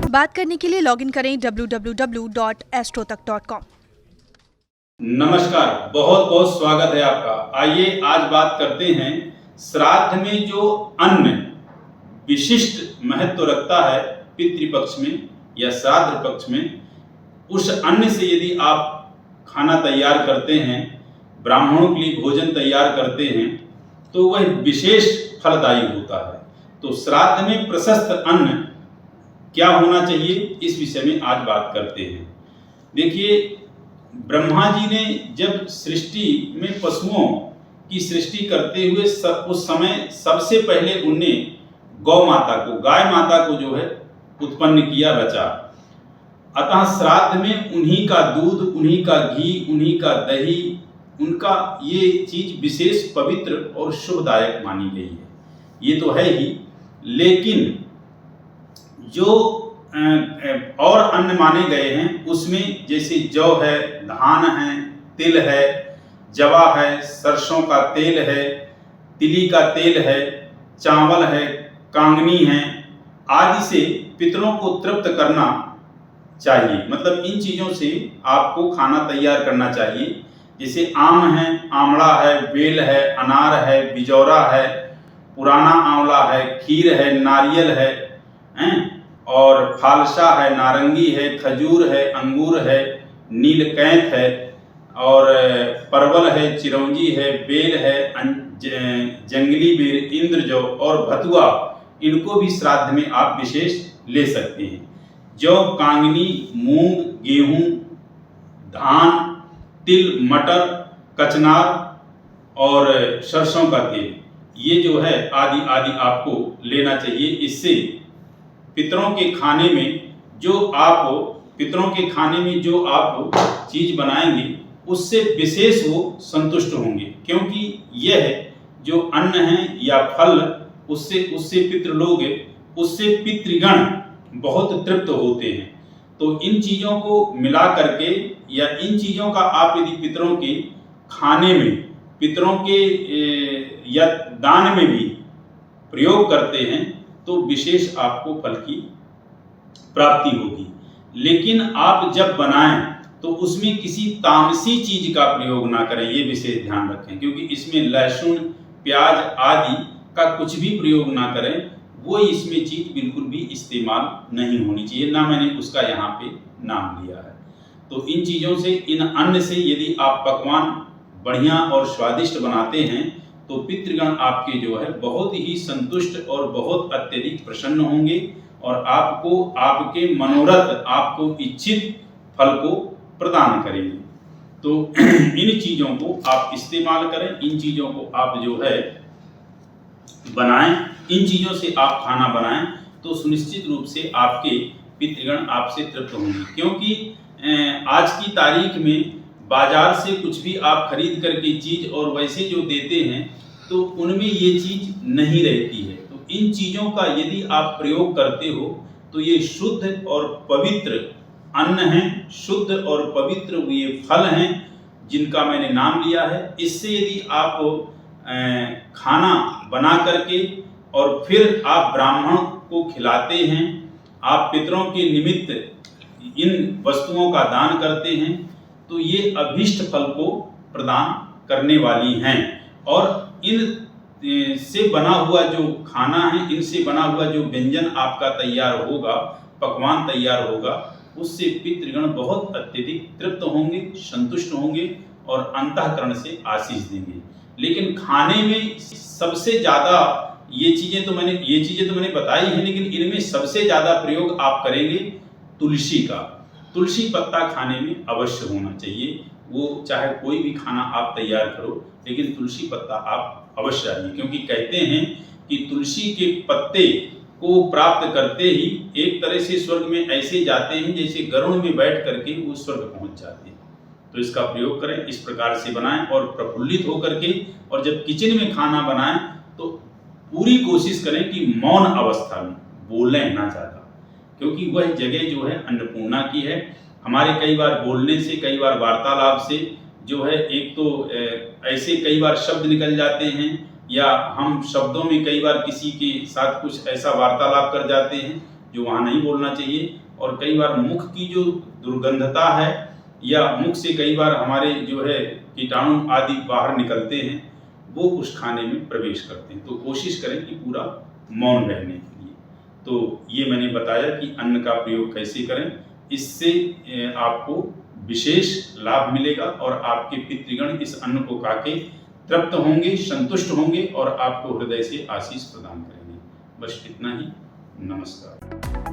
बात करने के लिए लॉगिन करें www.astrotak.com। नमस्कार, बहुत बहुत स्वागत है आपका। आइए आज बात करते हैं श्राद्ध में जो अन्न विशिष्ट महत्व रखता है पितृपक्ष में या श्राद्ध पक्ष में, उस अन्न से यदि आप खाना तैयार करते हैं, ब्राह्मणों के लिए भोजन तैयार करते हैं, तो वह विशेष फलदायी होता है। तो श्राद्ध में प्रशस्त अन्न क्या होना चाहिए, इस विषय में आज बात करते हैं। देखिए, ब्रह्मा जी ने जब सृष्टि में पशुओं की सृष्टि करते हुए उस समय सबसे पहले उनने गौ माता को, गाय माता को जो है उत्पन्न किया, रचा। अतः श्राद्ध में उन्हीं का दूध, उन्हीं का घी, उन्हीं का दही, उनका ये चीज विशेष पवित्र और शुभदायक मानी गई है। ये तो है ही, लेकिन जो और अन्न माने गए हैं उसमें जैसे जौ है, धान है, तिल है, जवा है, सरसों का तेल है, तिली का तेल है, चावल है, कांगनी है, आदि से पितरों को तृप्त करना चाहिए। मतलब इन चीज़ों से आपको खाना तैयार करना चाहिए। जैसे आम है, आंवला है, बेल है, अनार है, बिजौरा है, पुराना आंवला है, खीर है, नारियल है, और फालसा है, नारंगी है, खजूर है, अंगूर है, नीलकैंथ है, और परवल है, चिरौंजी है, बेल है, जंगली बेल, इंद्रजौ और भतुआ, इनको भी श्राद्ध में आप विशेष ले सकते हैं। जौ, कांगनी, मूंग, गेहूं, धान, तिल, मटर, कचनार और सरसों का तेल, ये जो है आदि आदि आपको लेना चाहिए। इससे पितरों के खाने में जो आप चीज बनाएंगे उससे विशेष वो संतुष्ट होंगे, क्योंकि यह जो अन्न है या फल उससे पितृ लोग, उससे पितृगण बहुत तृप्त होते हैं। तो इन चीज़ों को मिला करके या इन चीज़ों का आप यदि पितरों के खाने में, पितरों के या दान में भी प्रयोग करते हैं तो विशेष आपको फल की प्राप्ति होगी। लेकिन आप जब बनाएं तो उसमें किसी तामसी चीज का प्रयोग ना करें, ये विशेष ध्यान रखें, क्योंकि इसमें लहसुन, प्याज आदि का कुछ भी प्रयोग ना करें। वो इसमें चीज बिल्कुल भी इस्तेमाल नहीं होनी चाहिए, ना मैंने उसका यहाँ पे नाम लिया है। तो इन चीज़ों से, इन अन्न से यदि आप पकवान बढ़िया और स्वादिष्ट बनाते हैं तो पितृगण आपके जो है बहुत ही संतुष्ट और बहुत अत्यधिक प्रसन्न होंगे और आपको आपके मनोरथ, आपको इच्छित फल को प्रदान करेंगे। तो इन चीज़ों को आप इस्तेमाल करें, इन चीज़ों को आप जो है बनाएं, इन चीज़ों से आप खाना बनाएं तो सुनिश्चित रूप से आपके पितृगण आपसे तृप्त होंगे। क्योंकि आज की तारीख में बाजार से कुछ भी आप खरीद करके चीज़ और वैसे जो देते हैं तो उनमें ये चीज़ नहीं रहती है। तो इन चीज़ों का यदि आप प्रयोग करते हो तो ये शुद्ध और पवित्र अन्न हैं, शुद्ध और पवित्र ये फल हैं जिनका मैंने नाम लिया है। इससे यदि आप खाना बना करके और फिर आप ब्राह्मण को खिलाते हैं, आप पितरों के निमित्त इन वस्तुओं का दान करते हैं, तो ये अभीष्ट फल को प्रदान करने वाली हैं। और इन से बना हुआ जो खाना है, इनसे बना हुआ जो व्यंजन आपका तैयार होगा, पकवान तैयार होगा, उससे पितृगण बहुत अत्यधिक तृप्त होंगे, संतुष्ट होंगे और अंतःकरण से आशीष देंगे। लेकिन खाने में सबसे ज़्यादा ये चीज़ें तो मैंने बताई हैं, लेकिन इनमें सबसे ज़्यादा प्रयोग आप करेंगे तुलसी का। तुलसी पत्ता खाने में अवश्य होना चाहिए। वो चाहे कोई भी खाना आप तैयार करो, लेकिन तुलसी पत्ता आप अवश्य आइए, क्योंकि कहते हैं कि तुलसी के पत्ते को प्राप्त करते ही एक तरह से स्वर्ग में ऐसे जाते हैं जैसे गरुड़ में बैठ करके वो स्वर्ग पहुंच जाते हैं। तो इसका प्रयोग करें, इस प्रकार से बनाएं और प्रफुल्लित होकर के, और जब किचन में खाना बनाएं तो पूरी कोशिश करें कि मौन अवस्था में बोलें ना ज़्यादा, क्योंकि वह जगह जो है अन्नपूर्णा की है। हमारे कई बार बोलने से, कई बार वार्तालाप से जो है, एक तो ऐसे कई बार शब्द निकल जाते हैं या हम शब्दों में कई बार किसी के साथ कुछ ऐसा वार्तालाप कर जाते हैं जो वहाँ नहीं बोलना चाहिए। और कई बार मुख की जो दुर्गंधता है या मुख से कई बार हमारे जो है कीटाणु आदि बाहर निकलते हैं, वो उस खाने में प्रवेश करते हैं। तो कोशिश करें कि पूरा मौन रहने के लिए। तो ये मैंने बताया कि अन्न का प्रयोग कैसे करें, इससे आपको विशेष लाभ मिलेगा और आपके पितृगण इस अन्न को खा के तृप्त होंगे, संतुष्ट होंगे और आपको हृदय से आशीष प्रदान करेंगे। बस इतना ही। नमस्कार।